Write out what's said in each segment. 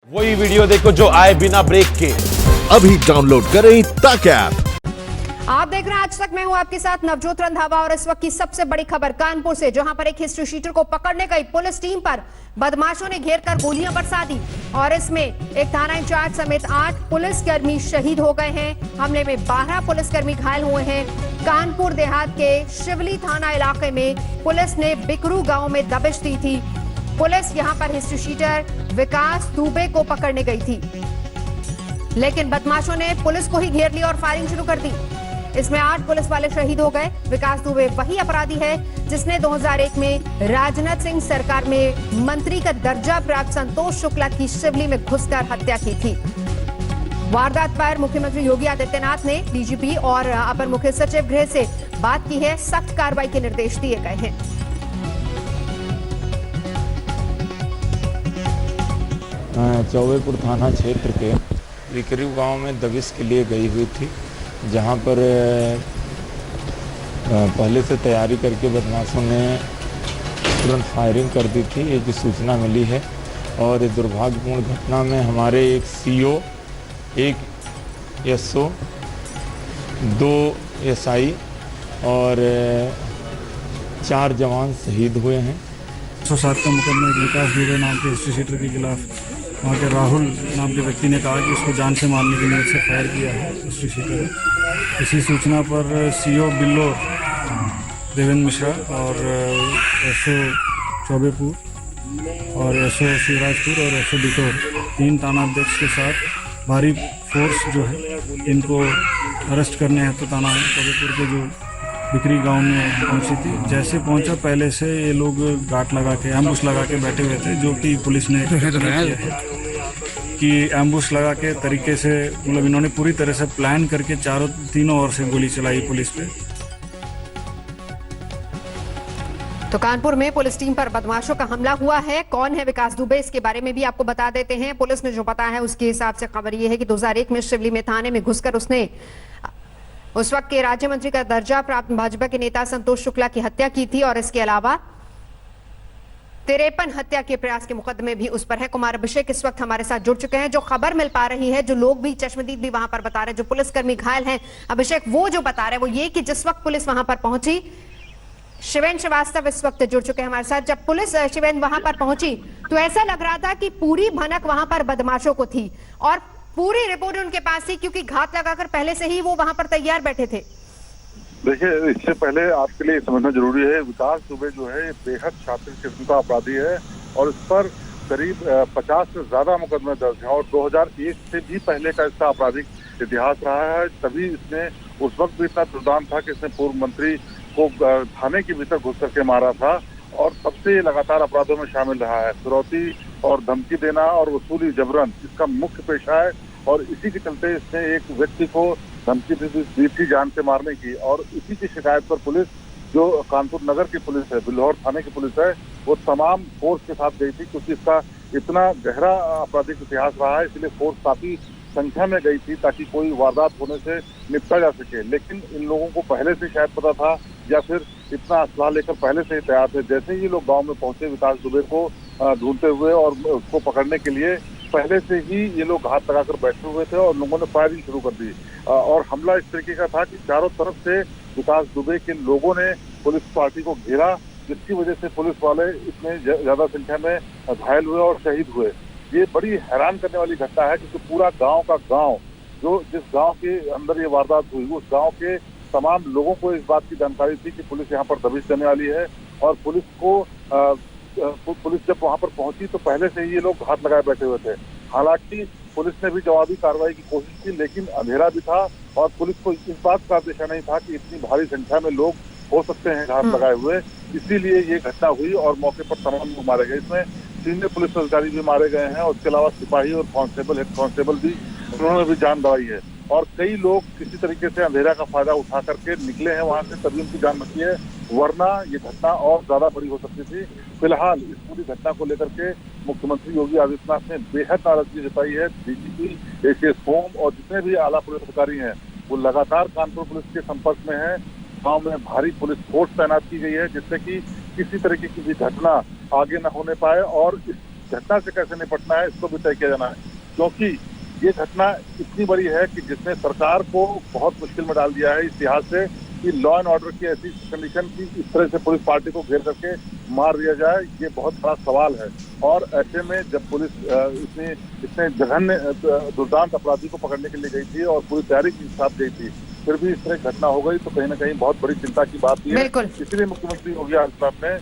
वही वीडियो देखो जो आए बिना ब्रेक के। अभी डाउनलोड करें तक ऐप। आप देख रहे हैं आज तक, मैं हूं आपके साथ नवजोत रंधावा और इस वक्त की सबसे बड़ी खबर कानपुर से, जहां पर एक हिस्ट्री शीटर को पकड़ने गई पुलिस टीम पर बदमाशों ने घेर कर गोलियां बरसा दी और इसमें एक थाना इंचार्ज समेत 8 पुलिसकर्मी शहीद हो गए हैं। हमले में 12 पुलिसकर्मी घायल हुए हैं। कानपुर देहात के शिवली थाना इलाके में पुलिस ने बिकरू गांव में दबिश दी थी। पुलिस यहां पर हिस्ट्री शीटर विकास दुबे को पकड़ने गई थी, लेकिन बदमाशों ने पुलिस को ही घेर लिया और फायरिंग शुरू कर दी। इसमें 8 पुलिस वाले शहीद हो गए। विकास दुबे वही अपराधी है जिसने 2001 में राजनाथ सिंह सरकार में मंत्री का दर्जा प्राप्त संतोष शुक्ला की शिवली में घुसकर हत्या की थी। वारदात पर मुख्यमंत्री योगी आदित्यनाथ ने डीजीपी और अपर मुख्य सचिव गृह से बात की है। सख्त कार्रवाई के निर्देश दिए गए हैं। चौबेपुर थाना क्षेत्र के बिकरू गांव में दबिश के लिए गई हुई थी, जहां पर पहले से तैयारी करके बदमाशों ने तुरंत फायरिंग कर दी थी। ये जो सूचना मिली है और इस दुर्भाग्यपूर्ण घटना में हमारे एक सीओ, एक एसओ, 2 एसआई और 4 जवान शहीद हुए हैं। 107 का मुकदमा विकास दुबे नाम के हिस्ट्री शीटर के खिलाफ वहाँ के राहुल नाम के व्यक्ति ने कहा कि उसको जान से मारने की नीयत से फायर किया है हिस्ट्री शीटर ने। इसी सूचना पर सीओ बिल्लोर देवेंद्र मिश्रा और एसओ चौबेपुर और एसओ शिवराजपुर और एसओ बिटोर 3 थानाध्यक्ष के साथ भारी फोर्स जो है इनको अरेस्ट करने हैं तो थाना चौबेपुर के जो बिकरी गांव में पहुंची थी। जैसे पहुंचा पहले से ये लोग गाट लगा के एम्बुश लगा के बैठे हुए थे, जो कि पुलिस ने कि एम्बुश लगा के तरीके से मतलब इन्होंने पूरी तरह से प्लान करके तीनों ओर से गोली चलाई पुलिस पे। तो कानपुर में पुलिस टीम पर बदमाशों का हमला हुआ है। कौन है विकास दुबे, इसके बारे में भी आपको बता देते हैं। पुलिस ने जो पता है उसके हिसाब से खबर यह है कि 2001 में शिवली में थाने में घुसकर उसने उस वक्त के राज्य मंत्री का दर्जा प्राप्त भाजपा के नेता संतोष शुक्ला की हत्या की थी और इसके अलावा 53 हत्या के प्रयास के मुकदमे भी उस पर है। कुमार अभिषेक इस वक्त हमारे साथ जुड़ चुके हैं। जो खबर मिल पा रही है, जो लोग भी चश्मदीद भी वहां पर बता रहे हैं, जो पुलिसकर्मी घायल हैं, अभिषेक वो जो बता रहे हैं वो ये कि जिस वक्त पुलिस वहां पर पहुंची, शिवेन श्रीवास्तव इस वक्त जुड़ चुके हैं हमारे साथ। जब पुलिस शिवेन वहां पर पहुंची तो ऐसा लग रहा था कि पूरी भनक वहां पर बदमाशों को थी और पूरी रिपोर्ट उनके पास थी, क्योंकि घात लगाकर पहले से ही वो वहां पर तैयार बैठे थे। देखिए, इससे पहले आपके लिए समझना जरूरी है, विकास दुबे जो है बेहद शातिर किस्म का अपराधी है और इस पर करीब 50 से ज्यादा मुकदमे दर्ज हैं और 2001 से भी पहले का इसका आपराधिक इतिहास रहा है। तभी इसने उस वक्त भी इतना दुर्दांत था कि इसने पूर्व मंत्री को थाने के भीतर घुस करके मारा था और तब से ये लगातार अपराधों में शामिल रहा है। फिरौती और धमकी देना और वसूली जबरन इसका मुख्य पेशा है और इसी के चलते इसने एक व्यक्ति को धमकी दी थी जान से मारने की और इसी की शिकायत पर पुलिस, जो कानपुर नगर की पुलिस है, बिल्हौर थाने की पुलिस है, वो तमाम फोर्स के साथ गई थी, क्योंकि इसका इतना गहरा आपराधिक इतिहास रहा है। इसलिए फोर्स काफी संख्या में गई थी ताकि कोई वारदात होने से निपटा जा सके। लेकिन इन लोगों को पहले से शायद पता था या फिर इतना असलाह लेकर पहले से ही तैयार थे। जैसे ही लोग गाँव में पहुंचे विकास दुबे को ढूंढते हुए और उसको पकड़ने के लिए, पहले से ही ये लोग हाथ लगाकर बैठे हुए थे और लोगों ने फायरिंग शुरू कर दी और हमला इस तरीके का था कि चारों तरफ से विकास दुबे के लोगों ने पुलिस पार्टी को घेरा, जिसकी वजह से पुलिस वाले इतने ज्यादा संख्या में घायल हुए और शहीद हुए। ये बड़ी हैरान करने वाली घटना है, क्योंकि पूरा गांव का गांव, जो जिस गांव के अंदर ये वारदात हुई, उस गांव के तमाम लोगों को इस बात की जानकारी थी कि पुलिस यहाँ पर दबिश देने वाली है और पुलिस जब वहां पर पहुंची तो पहले से ही ये लोग हाथ लगाए बैठे हुए थे। हालांकि पुलिस ने भी जवाबी कार्रवाई की कोशिश की, लेकिन अंधेरा भी था और पुलिस को इस बात का अंदेशा नहीं था कि इतनी भारी संख्या में लोग हो सकते हैं हाथ लगाए हुए, इसीलिए ये घटना हुई और मौके पर तमाम लोग मारे गए। इसमें सीनियर पुलिस अधिकारी भी मारे गए हैं और उसके अलावा सिपाही और कांस्टेबल, हेड कांस्टेबल भी, उन्होंने भी जान गंवाई है और कई लोग किसी तरीके से अंधेरा का फायदा उठा करके निकले हैं वहां से, तभी उनकी जान बची है, वरना ये घटना और ज्यादा बड़ी हो सकती थी। फिलहाल इस पूरी घटना को लेकर के मुख्यमंत्री योगी आदित्यनाथ ने बेहद नाराजगी जताई है। डीजीपी एके सोम और जितने भी आला पुलिस अधिकारी हैं वो लगातार कानपुर पुलिस के संपर्क में हैं। गांव में भारी पुलिस फोर्स तैनात की गई है, जिससे कि किसी तरीके की भी घटना आगे न होने पाए और इस घटना से कैसे निपटना है इसको भी तय किया जाना है, क्योंकि ये घटना इतनी बड़ी है कि जिसने सरकार को बहुत मुश्किल में डाल दिया है इस लिहाज से कि लॉ एंड ऑर्डर की ऐसी कंडीशन की इस तरह से पुलिस पार्टी को घेर करके मार दिया जाए, ये बहुत बड़ा सवाल है। और ऐसे में जब पुलिस इतने जघन्य दुर्दांत अपराधी को पकड़ने के लिए गई थी और पूरी तैयारी के साथ गई थी, फिर भी इस तरह घटना हो गई तो कहीं ना कहीं बहुत बड़ी चिंता की बात है। इसलिए मुख्यमंत्री योगी आदित्यनाथ ने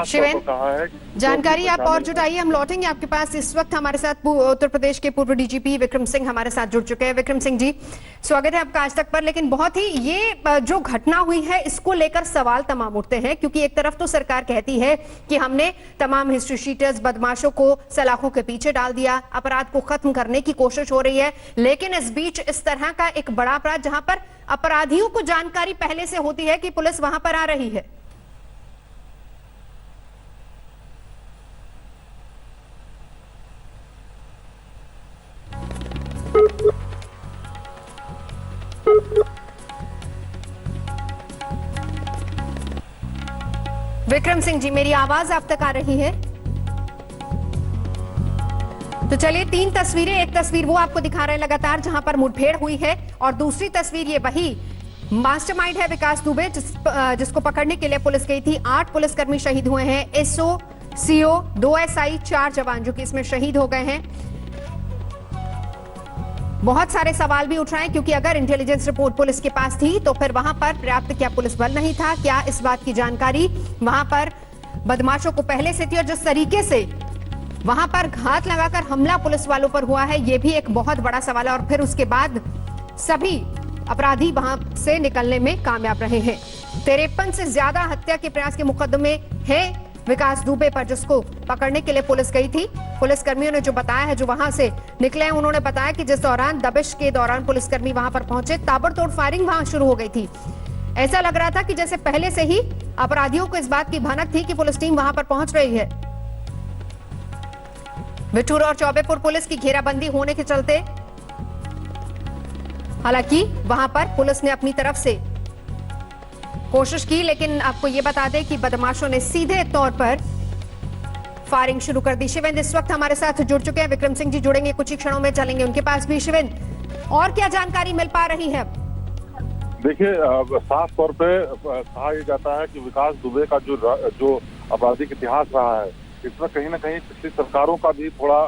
शिवेन, कहा है जानकारी आप और जुटाइए, हम लौटेंगे आपके पास। इस वक्त हमारे साथ उत्तर प्रदेश के पूर्व डीजीपी विक्रम सिंह हमारे साथ जुड़ चुके हैं। विक्रम सिंह जी, स्वागत है आपका आज तक पर। लेकिन बहुत ही ये जो घटना हुई है इसको लेकर सवाल तमाम उठते हैं, क्योंकि एक तरफ तो सरकार कहती है कि हमने तमाम हिस्ट्री शीटर्स बदमाशों को सलाखों के पीछे डाल दिया, अपराध को खत्म करने की कोशिश हो रही है, लेकिन इस बीच इस तरह का एक बड़ा अपराध जहां पर अपराधियों को जानकारी पहले से होती है कि पुलिस वहां पर आ रही है। विक्रम सिंह जी, मेरी आवाज आप तक आ रही है? तो चलिए, 3 तस्वीरें, एक तस्वीर वो आपको दिखा रहे हैं लगातार जहां पर मुठभेड़ हुई है, और दूसरी तस्वीर ये वही मास्टरमाइंड है विकास दुबे जिसको पकड़ने के लिए पुलिस गई थी। 8 पुलिसकर्मी शहीद हुए हैं, एसओ, सीओ, 2 एसआई, 4 जवान जो कि इसमें शहीद हो गए हैं। बहुत सारे सवाल भी उठ रहे हैं, क्योंकि अगर इंटेलिजेंस रिपोर्ट पुलिस के पास थी तो फिर वहां पर पर्याप्त क्या पुलिस बल नहीं था? क्या इस बात की जानकारी वहां पर बदमाशों को पहले से थी? और जिस तरीके से वहां पर घात लगाकर हमला पुलिस वालों पर हुआ है, यह भी एक बहुत बड़ा सवाल है। और फिर उसके बाद सभी अपराधी वहां से निकलने में कामयाब रहे हैं। 53 से ज्यादा हत्या के प्रयास के मुकदमे हैं विकास दुबे पर, जिसको पकड़ने के लिए पुलिस गई थी। पुलिसकर्मियों ने जो बताया है, जो वहां से निकले हैं, उन्होंने बताया कि जिस दौरान दबिश के दौरान पुलिसकर्मी वहां पर पहुंचे, ताबड़तोड़ फायरिंग वहां शुरू हो गई थी। ऐसा लग रहा था कि जैसे पहले से ही अपराधियों को इस बात की भनक थी कि पुलिस टीम वहां पर पहुंच रही है। बिठूर और चौबेपुर पुलिस की घेराबंदी होने के चलते हालांकि वहां पर पुलिस ने अपनी तरफ से कोशिश की, लेकिन आपको यह बता दें कि बदमाशों ने सीधे तौर पर फायरिंग शुरू कर दी। शिवेंद्र इस वक्त हमारे साथ जुड़ चुके हैं, विक्रम सिंह जी जुड़ेंगे कुछ ही क्षणों में, चलेंगे उनके पास भी। शिवेंद्र, और क्या जानकारी मिल पा रही है? देखिए, साफ तौर पे कहा यह जाता है कि विकास दुबे का जो आपराधिक इतिहास रहा है, इसमें कहीं ना कहीं पिछली सरकारों का भी थोड़ा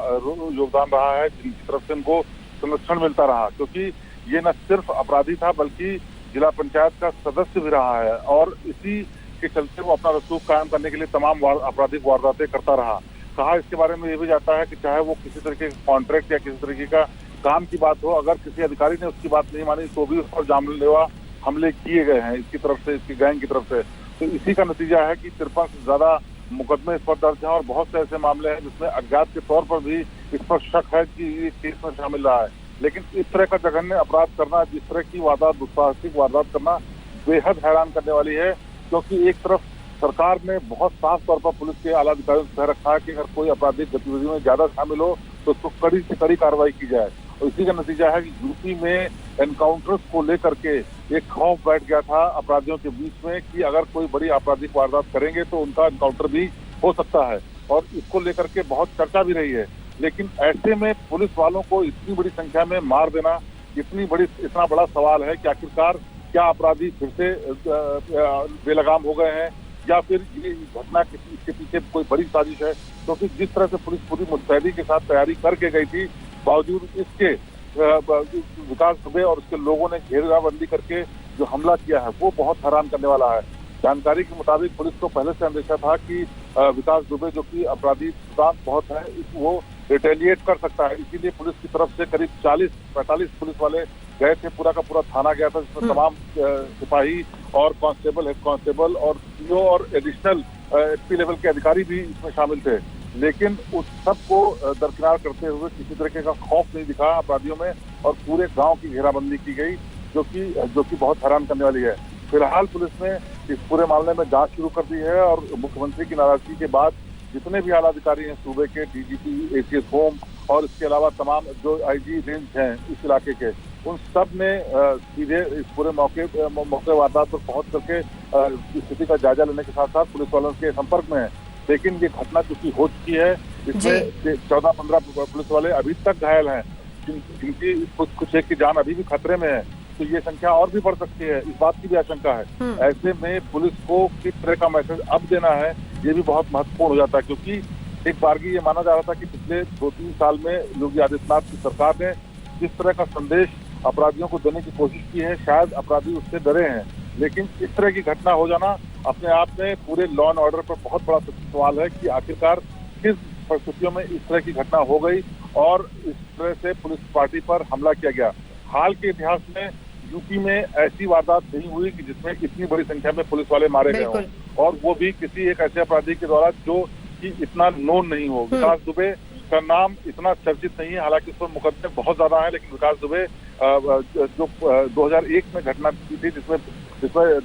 योगदान रहा है, जिनकी तरफ से इनको संरक्षण मिलता रहा, क्योंकि ये न सिर्फ अपराधी था बल्कि जिला पंचायत का सदस्य भी रहा है, और इसी के चलते वो अपना रसूख कायम करने के लिए तमाम आपराधिक वारदातें करता रहा। कहा इसके बारे में ये भी जाता है कि चाहे वो किसी तरीके का कॉन्ट्रैक्ट या किसी तरीके का काम की बात हो, अगर किसी अधिकारी ने उसकी बात नहीं मानी तो भी उस पर जानलेवा हमले किए गए हैं इसकी तरफ से, इसकी गैंग की तरफ से। तो इसी का नतीजा है कि 53 से ज्यादा मुकदमे इस पर दर्ज हैं, और बहुत से ऐसे मामले हैं जिसमें अज्ञात के तौर पर भी इस पर शक है कि ये केस में शामिल रहा है। लेकिन इस तरह का जघन्य अपराध करना, जिस तरह की वारदात, दुस्साहसिक वारदात करना बेहद हैरान करने वाली है, क्योंकि एक तरफ सरकार ने बहुत साफ तौर पर पुलिस के आला अधिकारियों से कह रखा है कि अगर कोई आपराधिक गतिविधि में ज्यादा शामिल हो तो उसको कड़ी से कड़ी कार्रवाई की जाए, और इसी का नतीजा है कि यूपी में एनकाउंटर्स को लेकर के एक खौफ बैठ गया था अपराधियों के बीच में कि अगर कोई बड़ी आपराधिक वारदात करेंगे तो उनका एनकाउंटर भी हो सकता है, और इसको लेकर के बहुत चर्चा भी रही है। लेकिन ऐसे में पुलिस वालों को इतनी बड़ी संख्या में मार देना इतना बड़ा सवाल है कि आखिरकार क्या अपराधी फिर से बेलगाम हो गए हैं, या फिर ये घटना इसके पीछे कोई बड़ी साजिश है? क्योंकि जिस तरह से पुलिस पूरी मुस्तैदी के साथ तैयारी करके गई थी, बावजूद इसके विकास दुबे और उसके लोगों ने घेराबंदी करके जो हमला किया है वो बहुत हैरान करने वाला है। जानकारी के मुताबिक पुलिस को पहले से अंदेशा था कि विकास दुबे जो कि अपराधी बहुत है, वो रिटेलिएट कर सकता है, इसीलिए पुलिस की तरफ से करीब 40-45 पुलिस वाले गए थे। पूरा का पूरा थाना गया था, जिसमें तमाम सिपाही और कांस्टेबल, हेड कांस्टेबल और सीओ और एडिशनल एसपी लेवल के अधिकारी भी इसमें शामिल थे। लेकिन उस सबको दरकिनार करते हुए किसी तरीके का खौफ नहीं दिखा अपराधियों में, और पूरे गांव की घेराबंदी की गई, जो कि बहुत हैरान करने वाली है। फिलहाल पुलिस ने इस पूरे मामले में जांच शुरू कर दी है, और मुख्यमंत्री की नाराजगी के बाद जितने भी आला अधिकारी हैं सूबे के, डीजीपी, एसीएस होम और इसके अलावा तमाम जो आईजी रेंज हैं इस इलाके के, उन सब ने सीधे इस पूरे मौके वारदात पर पहुंच करके स्थिति का जायजा लेने के साथ साथ पुलिस वालों के संपर्क में है। लेकिन ये घटना चूंकि हो चुकी है, इसमें 14-15 पुलिस वाले अभी तक घायल हैं, जिनकी कुछ एक की जान अभी भी खतरे में है। तो ये संख्या और भी बढ़ सकती है, इस बात की भी आशंका है। ऐसे में पुलिस को किस तरह का मैसेज अब देना है, ये भी बहुत महत्वपूर्ण हो जाता है, क्योंकि एक बारगी ये माना जा रहा था कि पिछले 2-3 साल में योगी आदित्यनाथ की सरकार ने जिस तरह का संदेश अपराधियों को देने की कोशिश की है, शायद अपराधी उससे डरे हैं। लेकिन इस तरह की घटना हो जाना अपने आप में पूरे लॉ एंड ऑर्डर पर बहुत बड़ा सवाल है कि आखिरकार किस परिस्थितियों में इस तरह की घटना हो गई और इस तरह से पुलिस पार्टी पर हमला किया गया। हाल के इतिहास में यूपी में ऐसी वारदात नहीं हुई कि जिसमें इतनी बड़ी संख्या में पुलिस वाले मारे गए हों, और वो भी किसी एक ऐसे अपराधी के द्वारा जो कि इतना नोन नहीं हो। विकास दुबे का नाम इतना चर्चित नहीं है, हालांकि उस पर मुकदमे बहुत ज्यादा हैं, लेकिन विकास दुबे जो 2001 में घटना की थी जिसमें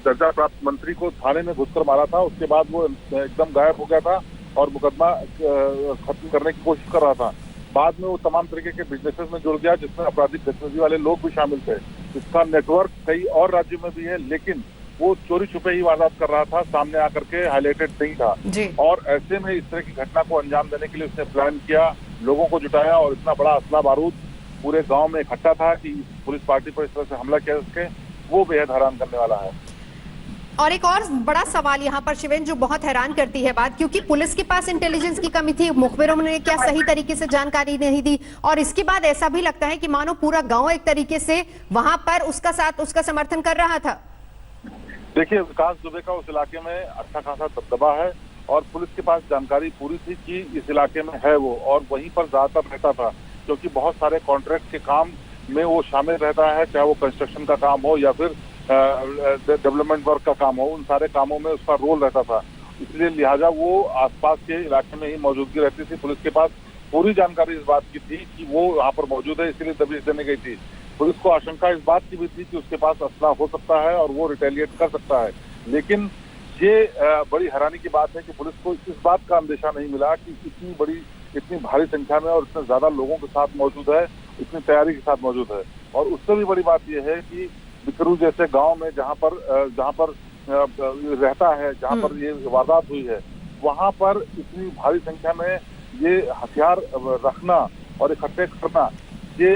दर्जा प्राप्त मंत्री को थाने में घुसकर मारा था, उसके बाद वो एकदम गायब हो गया था और मुकदमा खत्म करने की कोशिश कर रहा था। बाद में वो तमाम तरीके के बिजनेसेस में जुड़ गया, जिसमें आपराधिक गतिविधि वाले लोग भी शामिल थे। इसका नेटवर्क कई और राज्यों में भी है, लेकिन वो चोरी छुपे ही वारदात कर रहा था, सामने आकर के हाईलाइटेड नहीं था। और ऐसे में इस तरह की घटना को अंजाम देने के लिए उसने प्लान किया, लोगों को जुटाया और इतना बड़ा असला बारूद पूरे गांव में इकट्ठा था कि पुलिस पार्टी पर इस तरह से हमला किया उसके, वो बेहद हैरान करने वाला है। और एक और बड़ा सवाल यहाँ पर शिवेन, जो बहुत हैरान करती है बात, क्योंकि पुलिस के पास इंटेलिजेंस की कमी थी, मुखबिरों ने क्या सही तरीके से जानकारी नहीं दी, और इसके बाद ऐसा भी लगता है कि मानो पूरा गांव एक तरीके से वहां पर उसका साथ, उसका समर्थन कर रहा था। देखिए, विकास दुबे का उस इलाके में अच्छा खासा दबदबा है और पुलिस के पास जानकारी पूरी थी कि इस इलाके में है वो, और वहीं पर ज्यादातर रहता था, क्योंकि बहुत सारे कॉन्ट्रैक्ट के काम में वो शामिल रहता है, चाहे वो कंस्ट्रक्शन का काम हो या फिर डेवलपमेंट वर्क का काम हो, उन सारे कामों में उसका रोल रहता था। इसलिए लिहाजा वो आसपास के इलाके में ही मौजूदगी रहती थी। पुलिस के पास पूरी जानकारी इस बात की थी कि वो वहाँ पर मौजूद है, इसलिए दबिश देने गई थी। पुलिस को आशंका इस बात की भी थी कि उसके पास असला हो सकता है और वो रिटेलिएट कर सकता है। लेकिन ये बड़ी हैरानी की बात है कि पुलिस को इस बात का अंदेशा नहीं मिला कि इतनी भारी संख्या में और इतने ज्यादा लोगों के साथ मौजूद है, इतनी तैयारी के साथ मौजूद है। और उससे भी बड़ी बात यह है कि बिकरू जैसे गांव में जहां पर रहता है, जहां पर ये वारदात हुई है, वहां पर इतनी भारी संख्या में ये हथियार रखना और इकट्ठे करना, ये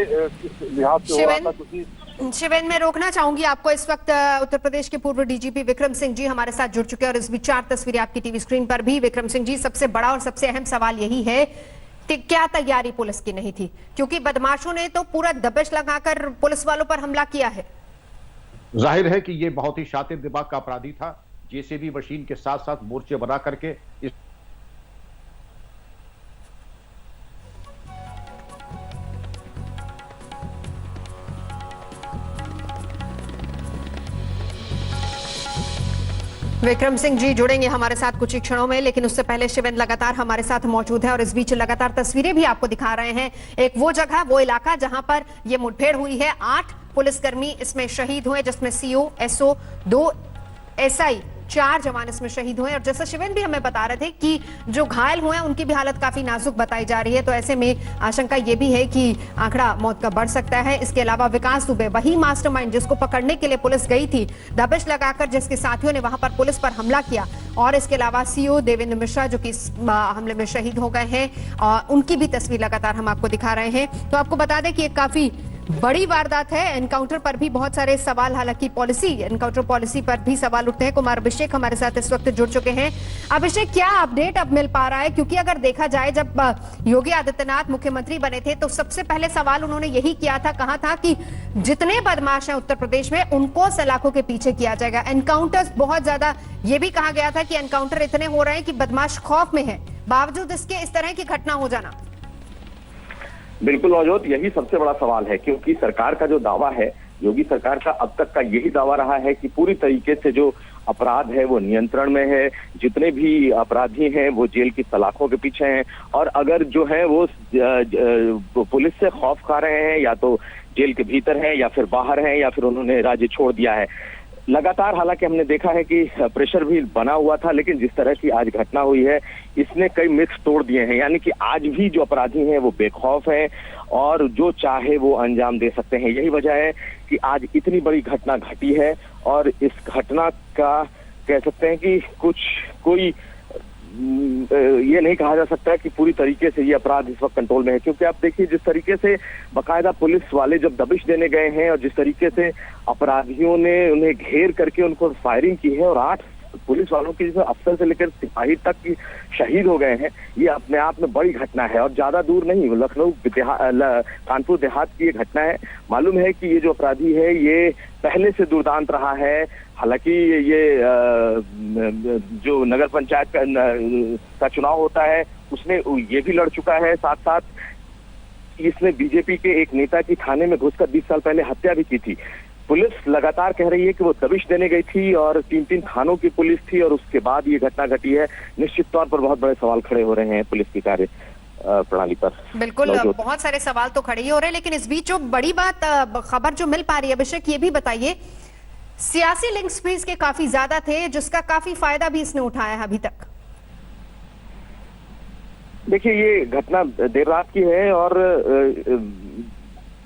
लिहाज से हो रहा था। क्योंकि शिवेन, मैं रोकना चाहूंगी आपको। इस वक्त उत्तर प्रदेश के पूर्व डीजीपी विक्रम सिंह जी हमारे साथ जुड़ चुके हैं और इस बीच 4 तस्वीरें आपकी टीवी स्क्रीन पर भी। विक्रम सिंह जी, सबसे बड़ा और सबसे अहम सवाल यही है कि क्या तैयारी पुलिस की नहीं थी, क्योंकि बदमाशों ने तो पूरा दबिश लगाकर पुलिस वालों पर हमला किया है। जाहिर है कि ये बहुत ही शातिर दिमाग का अपराधी था, जेसीबी मशीन के साथ साथ मोर्चे बना करके इस विक्रम सिंह जी जुड़ेंगे हमारे साथ कुछ ही क्षणों में, लेकिन उससे पहले शिवेन लगातार हमारे साथ मौजूद है और इस बीच लगातार तस्वीरें भी आपको दिखा रहे हैं। एक वो जगह, वो इलाका जहां पर ये मुठभेड़ हुई है, 8 पुलिसकर्मी इसमें शहीद हुए, जिसमें सीओ, एसओ, 2 एसआई, 4 जवान इसमें शहीद हुए। और जैसा शिवेन भी हमें बता रहे थे कि जो घायल हुए हैं उनकी भी हालत काफी नाजुक बताई जा रही है, तो ऐसे में आशंका ये भी है कि आंकड़ा मौत का बढ़ सकता है। इसके अलावा विकास दुबे, वही मास्टरमाइंड जिसको पकड़ने के लिए पुलिस गई थी, दबिश लगाकर जिसके साथियों ने वहां पर पुलिस पर हमला किया, और इसके अलावा सीओ देवेंद्र मिश्रा जो कि इस हमले में शहीद हो गए हैं, और उनकी भी तस्वीर लगातार हम आपको दिखा रहे हैं। तो आपको बता दें कि एक काफी बड़ी वारदात है। एनकाउंटर पर भी बहुत सारे सवाल, हालांकि एनकाउंटर पॉलिसी पर भी सवाल उठते हैं। कुमार अभिषेक हमारे साथ इस वक्त जुड़ चुके हैं। अभिषेक, क्या अपडेट अब मिल पा रहा है? क्योंकि अगर देखा जाए, जब योगी आदित्यनाथ मुख्यमंत्री बने थे तो सबसे पहले सवाल उन्होंने यही किया था, कहा था कि जितने बदमाश हैं उत्तर प्रदेश में उनको सलाखों के पीछे किया जाएगा। एनकाउंटर्स बहुत ज्यादा, ये भी कहा गया था कि एनकाउंटर इतने हो रहे हैं कि बदमाश खौफ में है, बावजूद इसके इस तरह की घटना हो जाना। बिल्कुल नवजोत, यही सबसे बड़ा सवाल है, क्योंकि सरकार का जो दावा है, योगी सरकार का अब तक का यही दावा रहा है कि पूरी तरीके से जो अपराध है वो नियंत्रण में है, जितने भी अपराधी हैं वो जेल की सलाखों के पीछे हैं, और अगर जो है वो पुलिस से खौफ खा रहे हैं, या तो जेल के भीतर हैं या फिर बाहर हैं या फिर उन्होंने राज्य छोड़ दिया है। लगातार हालांकि हमने देखा है कि प्रेशर भी बना हुआ था, लेकिन जिस तरह की आज घटना हुई है इसने कई मिथ्स तोड़ दिए हैं। यानी कि आज भी जो अपराधी हैं वो बेखौफ हैं और जो चाहे वो अंजाम दे सकते हैं। यही वजह है कि आज इतनी बड़ी घटना घटी है, और इस घटना का कह सकते हैं कि कोई ये नहीं कहा जा सकता कि पूरी तरीके से ये अपराध इस वक्त कंट्रोल में है, क्योंकि आप देखिए जिस तरीके से बाकायदा पुलिस वाले जब दबिश देने गए हैं और जिस तरीके से अपराधियों ने उन्हें घेर करके उनको फायरिंग की है और 8 पुलिस वालों की जिसमें अफसर से लेकर सिपाही तक की शहीद हो गए हैं, ये अपने आप में बड़ी घटना है और ज्यादा दूर नहीं, लखनऊ कानपुर देहात की ये घटना है। मालूम है कि ये जो अपराधी है ये पहले से दुर्दांत रहा है। हालांकि ये जो नगर पंचायत का चुनाव होता है उसमें ये भी लड़ चुका है, साथ साथ इसने बीजेपी के एक नेता की थाने में घुसकर 20 साल पहले हत्या भी की थी। पुलिस लगातार कह रही है कि वो दबिश देने गई थी और 3-3 थानों की पुलिस थी और उसके बाद ये घटना घटी है। निश्चित तौर पर बहुत बड़े सवाल खड़े हो रहे हैं पुलिस की कार्य प्रणाली पर। बिल्कुल, बहुत सारे सवाल तो खड़े ही हो रहे हैं, लेकिन इस बीच जो बड़ी बात खबर जो मिल पा रही है, अभिषेक ये भी बताइए, सियासी लिंक्स भी इसके काफी ज्यादा थे जिसका काफी फायदा भी इसने उठाया है अभी तक। देखिए ये घटना देर रात की है और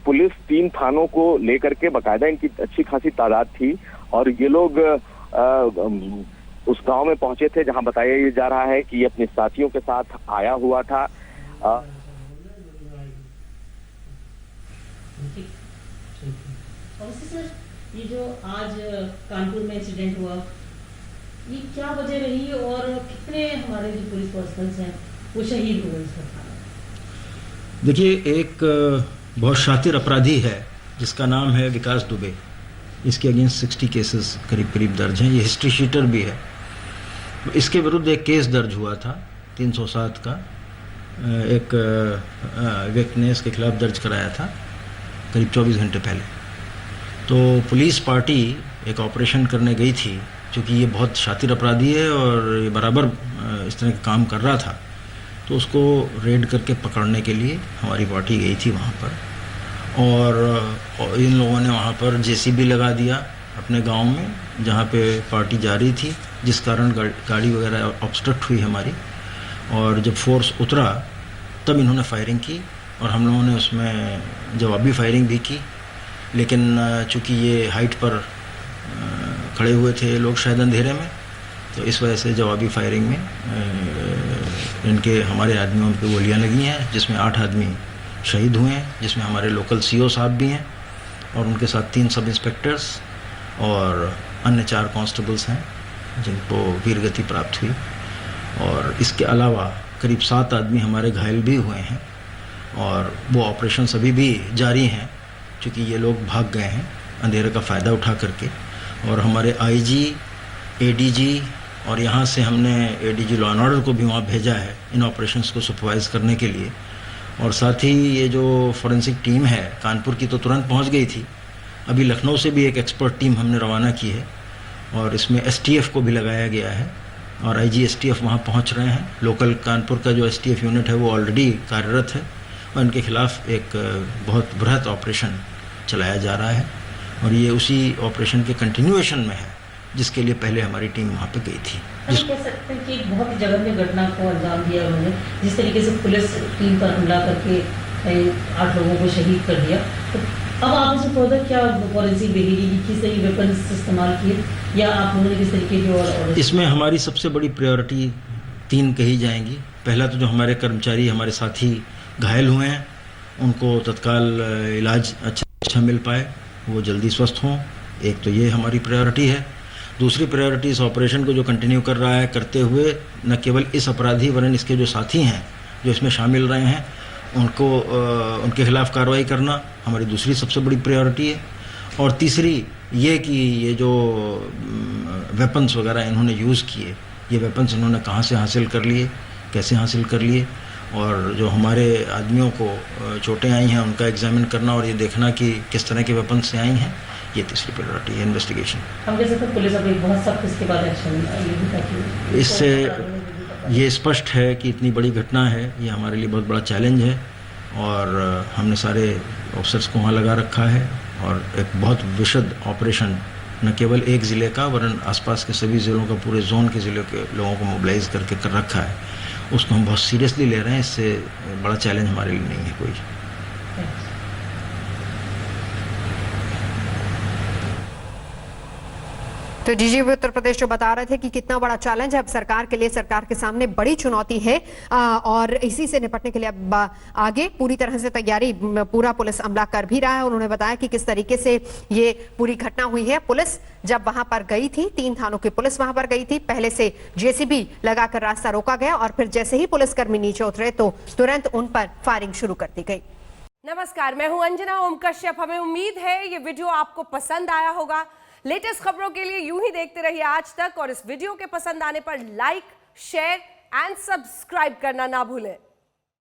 पुलिस 3 थानों को लेकर के बाकायदा इनकी अच्छी खासी तादाद थी और ये लोग उस गांव में पहुंचे थे जहां बताया जा रहा है कि ये अपने साथियों के साथ आया हुआ था। सर, ये जो आज कानपुर में इंसिडेंट हुआ, ये क्या वजह रही और कितने हमारे जो पुलिस पर्सनल्स हैं वो शहीद हुए इस घटना? देखिए, एक बहुत शातिर अपराधी है जिसका नाम है विकास दुबे। इसके अगेंस्ट 60 केसेस करीब करीब दर्ज हैं। ये हिस्ट्री शीटर भी है। इसके विरुद्ध एक केस दर्ज हुआ था 307 का, एक व्यक्ति ने इसके खिलाफ दर्ज कराया था करीब 24 घंटे पहले। तो पुलिस पार्टी एक ऑपरेशन करने गई थी, क्योंकि ये बहुत शातिर अपराधी है और ये बराबर इस तरह का काम कर रहा था, तो उसको रेड करके पकड़ने के लिए हमारी पार्टी गई थी वहाँ पर। और इन लोगों ने वहाँ पर जेसीबी लगा दिया अपने गांव में जहाँ पे पार्टी जा रही थी, जिस कारण गाड़ी वगैरह ऑब्स्ट्रक्ट हुई हमारी। और जब फोर्स उतरा तब इन्होंने फायरिंग की और हम लोगों ने उसमें जवाबी फायरिंग भी की, लेकिन चूँकि ये हाइट पर खड़े हुए थे लोग शायद अंधेरे में, तो इस वजह से जवाबी फायरिंग में इनके हमारे आदमियों पे गोलियां लगी हैं, जिसमें 8 आदमी शहीद हुए हैं, जिसमें हमारे लोकल सीओ साहब भी हैं और उनके साथ 3 सब इंस्पेक्टर्स और अन्य 4 कांस्टेबल्स हैं जिनको वीरगति प्राप्त हुई। और इसके अलावा करीब 7 आदमी हमारे घायल भी हुए हैं और वो ऑपरेशन अभी भी जारी हैं, क्योंकि ये लोग भाग गए हैं अंधेरे का फ़ायदा उठा करके। और हमारे आईजी, एडीजी और यहाँ से हमने एडीजी लॉ एंड ऑर्डर को भी वहाँ भेजा है इन ऑपरेशंस को सुपरवाइज करने के लिए। और साथ ही ये जो फॉरेंसिक टीम है कानपुर की तो तुरंत पहुँच गई थी, अभी लखनऊ से भी एक एक्सपर्ट टीम हमने रवाना की है और इसमें एसटीएफ को भी लगाया गया है और आईजी एसटीएफ वहाँ पहुँच रहे हैं। लोकल कानपुर का जो एसटीएफ यूनिट है वो ऑलरेडी कार्यरत है और इनके खिलाफ एक बहुत बृहत ऑपरेशन चलाया जा रहा है और ये उसी ऑपरेशन के कंटिन्यूएशन में है जिसके लिए पहले हमारी टीम वहाँ पे गई थी। कह सकते हैं कि एक बहुत ही जघन्य घटना को अंजाम दिया उन्होंने, जिस तरीके से पुलिस टीम पर हमला करके 8 लोगों को शहीद कर दिया। तो अब आप इसमें फर्दर क्या पॉलिसी रहेगी, किस तरीके वेपन्स इस्तेमाल किए या आप लोगों ने किस तरीके की और इसमें हमारी सबसे बड़ी प्रायोरिटी 3 कही जाएंगी। पहला तो जो हमारे कर्मचारी, हमारे साथी घायल हुए हैं, उनको तत्काल इलाज अच्छा मिल पाए, वो जल्दी स्वस्थ हों, एक तो ये हमारी प्रायोरिटी है। दूसरी प्रायोरिटी इस ऑपरेशन को जो कंटिन्यू कर रहा है, करते हुए न केवल इस अपराधी वरन इसके जो साथी हैं जो इसमें शामिल रहे हैं उनको उनके खिलाफ कार्रवाई करना हमारी दूसरी सबसे बड़ी प्रायोरिटी है। और तीसरी ये कि ये जो वेपन्स वगैरह इन्होंने यूज़ किए, ये वेपन्स इन्होंने कहाँ से हासिल कर लिए, कैसे हासिल कर लिए, और जो हमारे आदमियों को चोटें आई हैं उनका एग्जामिन करना और ये देखना कि किस तरह के वेपन से आई हैं, ये तीसरी प्रायोरिटी है इन्वेस्टिगेशन। हम कह सकते हैं पुलिस अब एक बहुत सख्त इसके बाद एक्शन, इससे ये स्पष्ट है कि इतनी बड़ी घटना है, ये हमारे लिए बहुत बड़ा चैलेंज है और हमने सारे ऑफिसर्स को वहाँ लगा रखा है और एक बहुत विशद ऑपरेशन न केवल एक ज़िले का वरन आसपास के सभी ज़िलों का, पूरे जोन के ज़िलों के लोगों को मोबिलाइज करके कर रखा है। उसको हम बहुत सीरियसली ले रहे हैं, इससे बड़ा चैलेंज हमारे लिए नहीं है कोई। तो डीजीपी उत्तर प्रदेश जो बता रहे थे कि कितना बड़ा चैलेंज है अब सरकार के लिए, सरकार के सामने बड़ी चुनौती है और इसी से निपटने के लिए अब आगे पूरी तरह से तैयारी पूरा पुलिस अमला कर भी रहा है। उन्होंने बताया कि किस तरीके से ये पूरी घटना हुई है। पुलिस जब वहां पर गई थी, 3 थानों की पुलिस वहां पर गई थी, पहले से जेसीबी लगाकर रास्ता रोका गया और फिर जैसे ही पुलिसकर्मी नीचे उतरे तो तुरंत उन पर फायरिंग शुरू कर दी गई। नमस्कार, मैं हूं अंजना ओम कश्यप। हमें उम्मीद है ये वीडियो आपको पसंद आया होगा। लेटेस्ट खबरों के लिए यूं ही देखते रहिए आज तक और इस वीडियो के पसंद आने पर लाइक, शेयर एंड सब्सक्राइब करना ना भूलें।